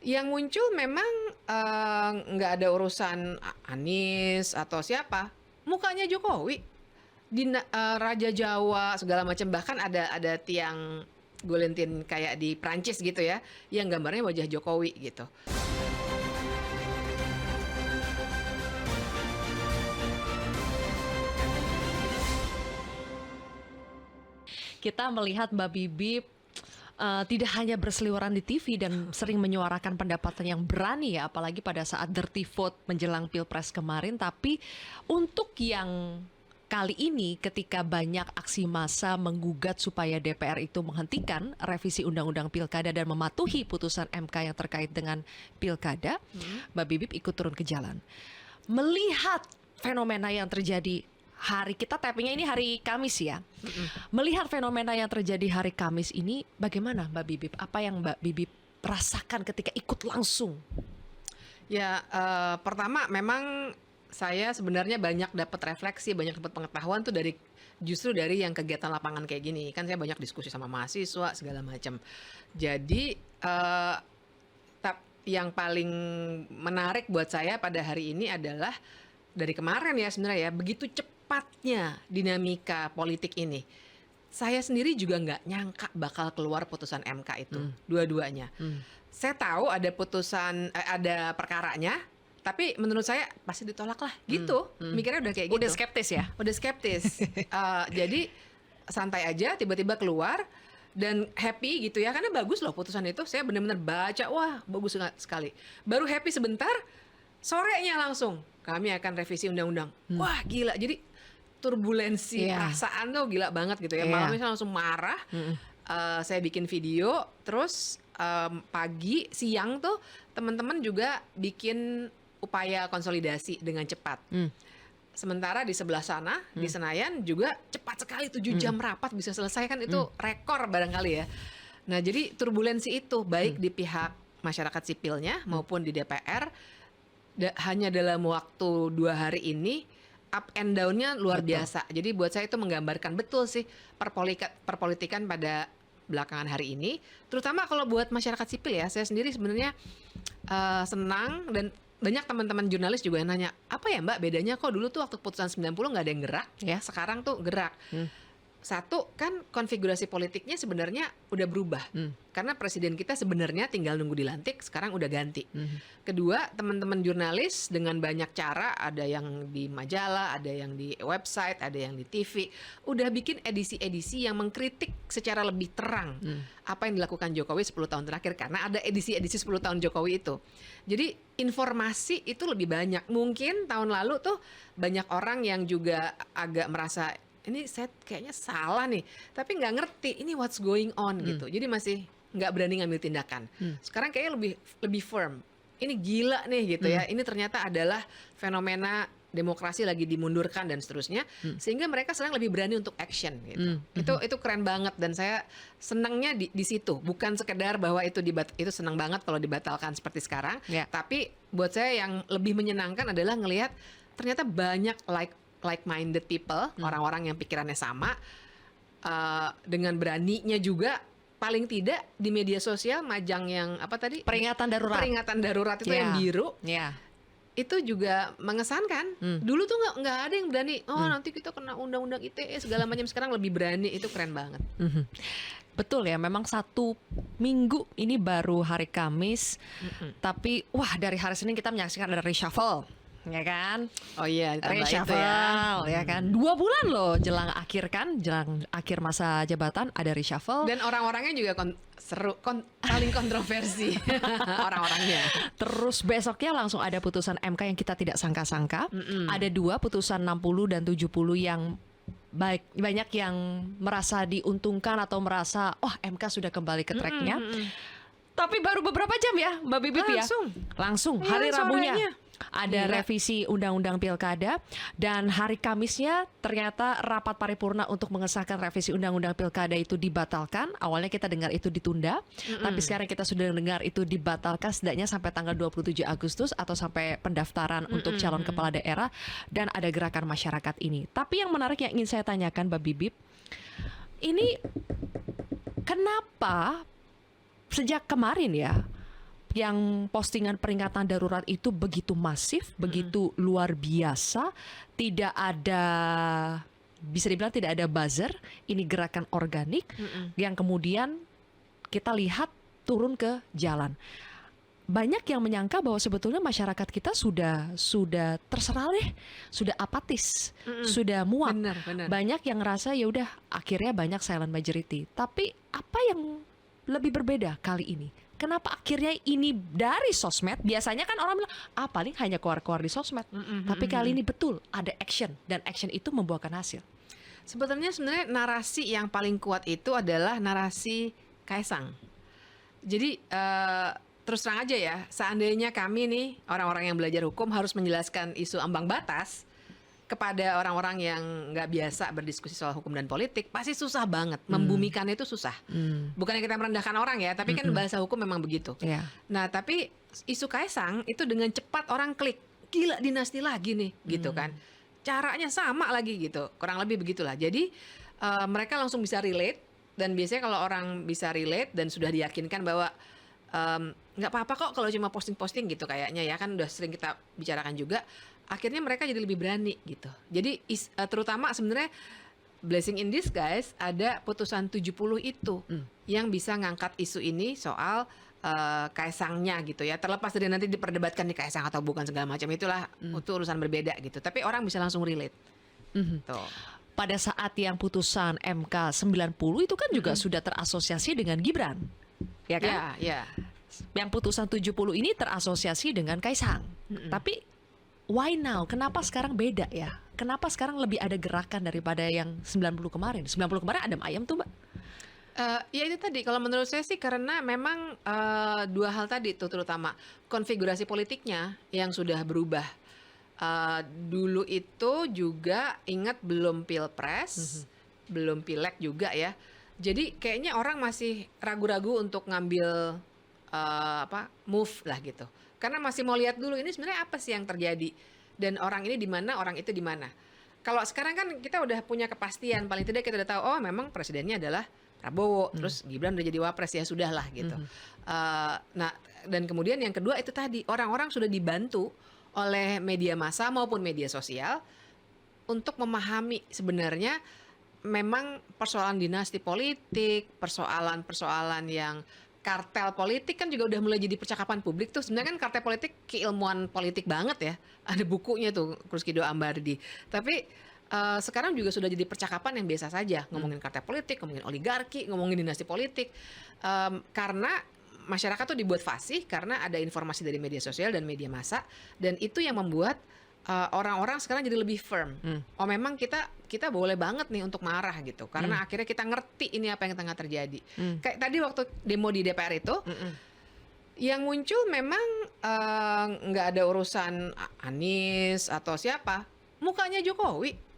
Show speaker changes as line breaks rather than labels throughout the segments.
Yang muncul memang, nggak ada urusan Anies atau siapa, mukanya Jokowi. Raja Jawa segala macam, bahkan ada tiang Gulentin kayak di Prancis gitu ya, yang gambarnya wajah Jokowi gitu.
Kita melihat Mbak Bibi tidak hanya berseliweran di TV dan sering menyuarakan pendapatan yang berani ya, apalagi pada saat dirty vote menjelang Pilpres kemarin, tapi untuk yang kali ini ketika banyak aksi massa menggugat supaya DPR itu menghentikan revisi Undang-Undang Pilkada dan mematuhi putusan MK yang terkait dengan Pilkada, Mbak Bibip ikut turun ke jalan. Melihat fenomena yang terjadi kita tappingnya ini hari Kamis ya. Melihat fenomena yang terjadi hari Kamis ini, bagaimana Mbak Bibip? Apa yang Mbak Bibip rasakan ketika ikut langsung?
Ya, pertama memang saya sebenarnya banyak dapat refleksi, banyak dapat pengetahuan tuh justru dari yang kegiatan lapangan kayak gini. Kan saya banyak diskusi sama mahasiswa segala macam. Jadi yang paling menarik buat saya pada hari ini adalah dari kemarin ya sebenarnya ya, begitu cepatnya dinamika politik ini. Saya sendiri juga nggak nyangka bakal keluar putusan MK itu, dua-duanya. Saya tahu ada ada perkaranya, tapi menurut saya pasti ditolak lah, gitu. Mikirnya udah kayak gitu.
Udah skeptis ya?
Udah skeptis. Jadi santai aja, tiba-tiba keluar dan happy gitu ya, karena bagus loh putusan itu. Saya benar-benar baca, wah bagus sekali. Baru happy sebentar, sorenya langsung kami akan revisi undang-undang. Wah gila, jadi turbulensi perasaan tuh gila banget gitu ya. Malamnya saya langsung marah. Saya bikin video, terus pagi, siang tuh teman-teman juga bikin upaya konsolidasi dengan cepat. Sementara di sebelah sana, di Senayan juga cepat sekali, 7 jam rapat bisa selesai, kan itu rekor barangkali ya. Nah jadi turbulensi itu baik di pihak masyarakat sipilnya maupun di DPR, hanya dalam waktu 2 hari ini up and down-nya luar biasa. Jadi buat saya itu menggambarkan betul sih perpolitikan pada belakangan hari ini, terutama kalau buat masyarakat sipil ya. Saya sendiri sebenarnya senang, dan banyak teman-teman jurnalis juga yang nanya, apa ya Mbak bedanya, kok dulu tuh waktu putusan 90 nggak ada yang gerak ya, sekarang tuh gerak. Satu, kan konfigurasi politiknya sebenarnya udah berubah. Karena presiden kita sebenarnya tinggal nunggu dilantik, sekarang udah ganti. Kedua, teman-teman jurnalis dengan banyak cara, ada yang di majalah, ada yang di website, ada yang di TV, udah bikin edisi-edisi yang mengkritik secara lebih terang apa yang dilakukan Jokowi 10 tahun terakhir, karena ada edisi-edisi 10 tahun Jokowi itu. Jadi informasi itu lebih banyak. Mungkin tahun lalu tuh banyak orang yang juga agak merasa, ini saya kayaknya salah nih, tapi nggak ngerti ini what's going on gitu. Jadi masih nggak berani ngambil tindakan. Sekarang kayaknya lebih firm. Ini gila nih gitu ya. Ini ternyata adalah fenomena demokrasi lagi dimundurkan dan seterusnya, sehingga mereka sekarang lebih berani untuk action gitu. Itu keren banget, dan saya senangnya di situ. Bukan sekedar bahwa itu senang banget kalau dibatalkan seperti sekarang, tapi buat saya yang lebih menyenangkan adalah ngelihat ternyata banyak like-minded people, orang-orang yang pikirannya sama, dengan beraninya juga, paling tidak di media sosial majang yang apa tadi?
Peringatan darurat itu
yang biru. Itu juga mengesankan. Dulu tuh nggak ada yang berani. Nanti kita kena undang-undang ITE segala macam. Sekarang lebih berani. Itu keren banget.
Betul ya, memang 1 minggu ini baru hari Kamis, tapi wah dari hari Senin kita menyaksikan ada reshuffle, ya kan?
Oh iya,
reshuffle ya kan. 2 bulan loh jelang akhir masa jabatan ada reshuffle.
Dan orang-orangnya juga paling kontroversi orang-orangnya.
Terus besoknya langsung ada putusan MK yang kita tidak sangka-sangka. Ada 2 putusan 60 dan 70 yang banyak yang merasa diuntungkan atau merasa MK sudah kembali ke tracknya. Tapi baru beberapa jam ya Mbak Bibip ya. Langsung hari Rabunya ada revisi Undang-Undang Pilkada, dan hari Kamisnya ternyata rapat paripurna untuk mengesahkan revisi Undang-Undang Pilkada itu dibatalkan. Awalnya kita dengar itu ditunda, tapi sekarang kita sudah dengar itu dibatalkan setidaknya sampai tanggal 27 Agustus atau sampai pendaftaran untuk calon kepala daerah, dan ada gerakan masyarakat ini. Tapi yang menarik yang ingin saya tanyakan Mbak Bibip, ini kenapa sejak kemarin ya yang postingan peringatan darurat itu begitu masif, begitu luar biasa, tidak ada, bisa dibilang tidak ada buzzer, ini gerakan organik yang kemudian kita lihat turun ke jalan. Banyak yang menyangka bahwa sebetulnya masyarakat kita sudah terserah deh, sudah apatis, sudah muak.
Benar.
Banyak yang ngerasa ya udah akhirnya banyak silent majority. Tapi apa yang lebih berbeda kali ini? Kenapa akhirnya ini dari sosmed? Biasanya kan orang bilang paling hanya keluar-keluar di sosmed. Tapi kali ini betul ada action, dan action itu membuahkan hasil.
Sebenarnya narasi yang paling kuat itu adalah narasi Kaisang. Jadi terus terang aja ya, seandainya kami nih orang-orang yang belajar hukum harus menjelaskan isu ambang batas kepada orang-orang yang nggak biasa berdiskusi soal hukum dan politik, pasti susah banget. Membumikannya itu susah. Bukannya kita merendahkan orang ya, tapi kan bahasa hukum memang begitu.
Yeah.
Nah, tapi isu Kaisang itu dengan cepat orang klik, gila dinasti lagi nih, gitu kan. Caranya sama lagi gitu, kurang lebih begitulah. Jadi mereka langsung bisa relate, dan biasanya kalau orang bisa relate dan sudah diyakinkan bahwa nggak apa-apa kok kalau cuma posting-posting gitu kayaknya ya, kan udah sering kita bicarakan juga, akhirnya mereka jadi lebih berani gitu. Jadi terutama sebenarnya blessing in disguise ada putusan 70 itu yang bisa ngangkat isu ini soal Kaisangnya gitu ya, terlepas dari nanti diperdebatkan di Kaisang atau bukan segala macam, itulah itu urusan berbeda gitu, tapi orang bisa langsung relate. Tuh.
Pada saat yang putusan MK 90 itu kan juga sudah terasosiasi dengan Gibran, ya kan?
Ya.
Yang putusan 70 ini terasosiasi dengan Kaisang. Tapi why now? Kenapa sekarang beda ya? Kenapa sekarang lebih ada gerakan daripada yang 90 kemarin? 90 kemarin adem ayam tuh, Mbak.
Ya itu tadi, kalau menurut saya sih karena memang dua hal tadi itu, terutama konfigurasi politiknya yang sudah berubah. Dulu itu juga ingat belum pilpres, belum pileg juga ya. Jadi kayaknya orang masih ragu-ragu untuk ngambil move lah gitu. Karena masih mau lihat dulu ini sebenarnya apa sih yang terjadi, dan orang ini di mana, orang itu di mana. Kalau sekarang kan kita udah punya kepastian, paling tidak kita udah tahu memang presidennya adalah Prabowo, terus Gibran udah jadi wapres, ya sudah lah gitu. Nah, dan kemudian yang kedua itu tadi, orang-orang sudah dibantu oleh media massa maupun media sosial untuk memahami sebenarnya memang persoalan dinasti politik, persoalan-persoalan yang kartel politik kan juga udah mulai jadi percakapan publik tuh. Sebenarnya kan kartel politik keilmuan politik banget ya. Ada bukunya tuh, Kruskido Ambardi. Tapi sekarang juga sudah jadi percakapan yang biasa saja, ngomongin kartel politik, ngomongin oligarki, ngomongin dinasti politik, karena masyarakat tuh dibuat fasih karena ada informasi dari media sosial dan media massa, dan itu yang membuat orang-orang sekarang jadi lebih firm. Oh memang kita boleh banget nih untuk marah gitu, karena akhirnya kita ngerti ini apa yang tengah terjadi. Kayak tadi waktu demo di DPR itu, yang muncul memang nggak ada urusan Anies atau siapa, mukanya Jokowi.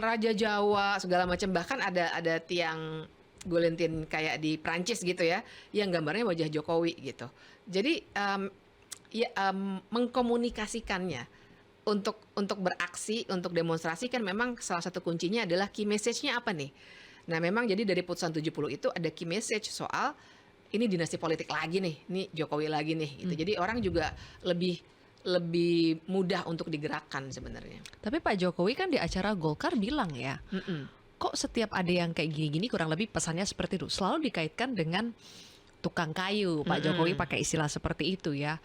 Raja Jawa segala macam, bahkan ada tiang Gulentin kayak di Prancis gitu ya, yang gambarnya wajah Jokowi gitu. Jadi mengkomunikasikannya untuk beraksi, untuk demonstrasi kan memang salah satu kuncinya adalah key message-nya apa nih. Nah memang jadi dari putusan 70 itu ada key message soal ini dinasti politik lagi nih, ini Jokowi lagi nih gitu. Jadi orang juga lebih mudah untuk digerakkan sebenarnya.
Tapi Pak Jokowi kan di acara Golkar bilang ya, kok setiap ada yang kayak gini-gini kurang lebih pesannya seperti itu, selalu dikaitkan dengan tukang kayu. Pak Jokowi pakai istilah seperti itu ya.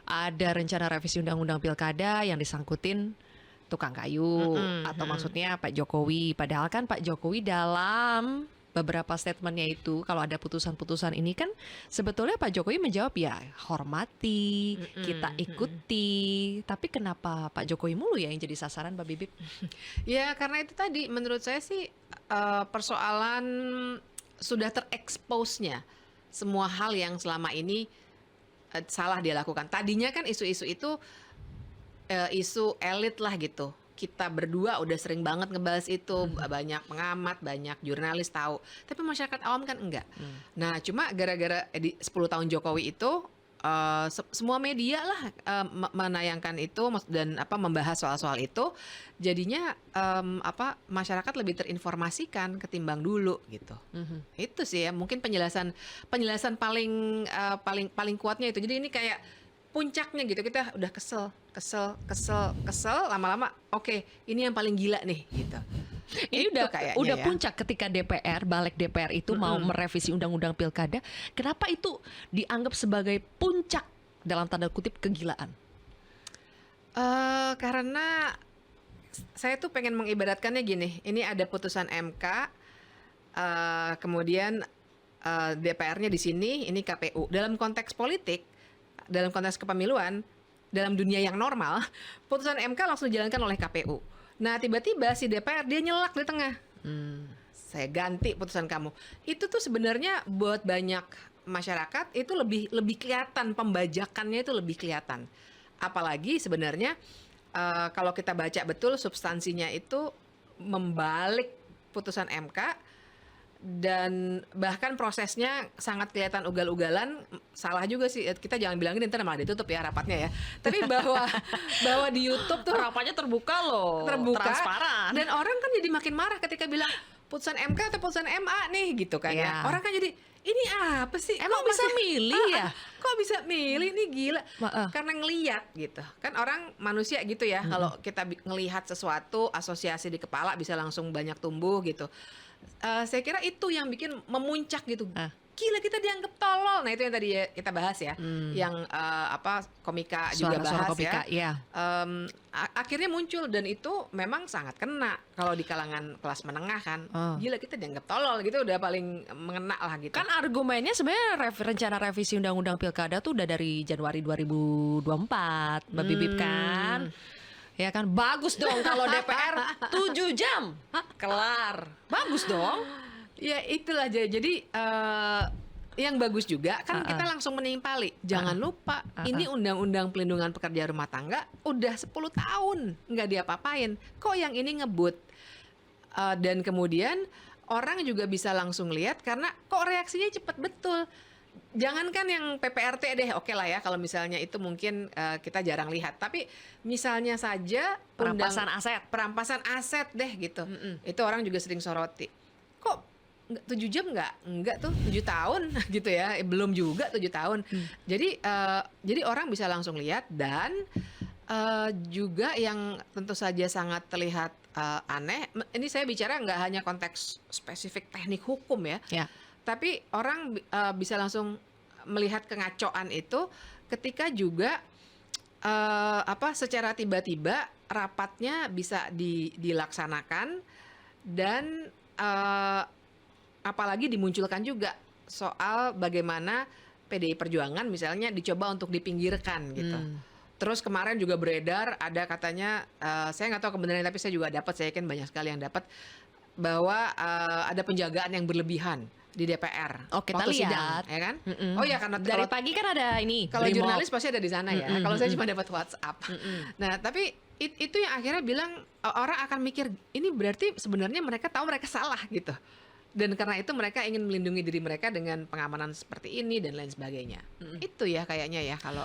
Ada rencana revisi undang-undang pilkada yang disangkutin tukang kayu, atau maksudnya Pak Jokowi. Padahal kan Pak Jokowi dalam beberapa statementnya itu, kalau ada putusan-putusan ini kan sebetulnya Pak Jokowi menjawab ya hormati, kita ikuti. Tapi kenapa Pak Jokowi mulu ya yang jadi sasaran, Mbak Bibip?
Ya karena itu tadi, menurut saya sih persoalan sudah terekspos-nya semua hal yang selama ini salah dia lakukan. Tadinya kan isu-isu itu isu elit lah gitu. Kita berdua udah sering banget ngebahas itu, banyak pengamat, banyak jurnalis tahu. Tapi masyarakat awam kan enggak. Nah, cuma gara-gara di 10 tahun Jokowi itu semua media lah menayangkan itu dan membahas soal-soal itu, jadinya masyarakat lebih terinformasikan ketimbang dulu gitu. Itu sih ya mungkin penjelasan paling kuatnya itu. Jadi ini kayak puncaknya gitu, kita udah kesel lama-lama oke, ini yang paling gila nih gitu.
Ini
Itu kayaknya
udah
ya.
puncak ketika balik DPR itu mau merevisi undang-undang pilkada. Kenapa itu dianggap sebagai puncak dalam tanda kutip kegilaan?
Karena saya tuh pengen mengibaratkannya gini, ini ada putusan MK, kemudian DPR-nya di sini, ini KPU. Dalam konteks politik, dalam konteks kepemiluan, dalam dunia yang normal, putusan MK langsung dijalankan oleh KPU. Nah tiba-tiba si DPR dia nyelak di tengah. Saya ganti putusan kamu. Itu tuh sebenarnya buat banyak masyarakat itu lebih kelihatan, pembajakannya itu lebih kelihatan. Apalagi sebenarnya kalau kita baca betul substansinya itu membalik putusan MK. Dan bahkan prosesnya sangat kelihatan ugal-ugalan. Salah juga sih, kita jangan bilang ini ntar malah ditutup ya rapatnya ya. Tapi bahwa di YouTube tuh
Rapatnya terbuka loh,
terbuka,
transparan.
dan orang kan jadi makin marah ketika bilang putusan MK atau putusan MA nih gitu kan
Iya.
ya. Orang kan jadi ini apa sih?
Emang
Kok
bisa
masih-
milih ya?
Kok bisa milih nih, gila.
Heeh.
Karena ngeliat gitu. Kan orang manusia gitu ya. Kalau kita ngelihat sesuatu, asosiasi di kepala bisa langsung banyak tumbuh gitu. Saya kira itu yang bikin memuncak gitu.
Ah.
Gila, kita dianggap tolol. Nah itu yang tadi kita bahas ya. Yang komika juga
Suara-suara
bahas
komika,
ya.
iya.
Akhirnya muncul dan itu memang sangat kena kalau di kalangan kelas menengah kan. Gila, kita dianggap tolol gitu, udah paling mengena lah gitu.
Kan argumennya sebenarnya rencana revisi undang-undang pilkada tuh udah dari Januari 2024, Mbak Bibip kan. Ya kan, bagus dong kalau DPR 7 jam kelar. Bagus dong.
Ya itulah, jadi yang bagus juga kan kita langsung menimpali. Jangan lupa ini undang-undang pelindungan pekerja rumah tangga udah 10 tahun nggak diapa-apain. Kok yang ini ngebut? Dan kemudian orang juga bisa langsung lihat karena kok reaksinya cepat betul. Jangankan yang PPRT deh, oke lah ya kalau misalnya itu mungkin kita jarang lihat. Tapi misalnya saja
Perampasan aset.
perampasan aset deh gitu. Itu orang juga sering soroti. Kok 7 jam enggak tuh 7 tahun gitu ya. Belum juga 7 tahun. Jadi orang bisa langsung lihat. Dan juga yang tentu saja sangat terlihat aneh. Ini saya bicara nggak hanya konteks spesifik teknik hukum ya.
Ya.
Tapi orang bisa langsung melihat kengacoan itu ketika juga secara tiba-tiba rapatnya bisa dilaksanakan dan apalagi dimunculkan juga soal bagaimana PDI Perjuangan misalnya dicoba untuk dipinggirkan gitu. Terus kemarin juga beredar ada katanya, saya nggak tahu kebenarannya tapi saya juga dapat, saya yakin banyak sekali yang dapat, bahwa ada penjagaan yang berlebihan di DPR.
Oh, kita
waktu
lihat.
sidang, ya kan? Oh ya, karena
Dari pagi kan ada ini.
kalau
Brimob.
jurnalis pasti ada di sana ya. Kalau saya cuma dapat WhatsApp. Nah, tapi itu yang akhirnya bilang orang akan mikir ini berarti sebenarnya mereka tahu mereka salah gitu. Dan karena itu mereka ingin melindungi diri mereka dengan pengamanan seperti ini dan lain sebagainya. Itu ya kayaknya ya kalau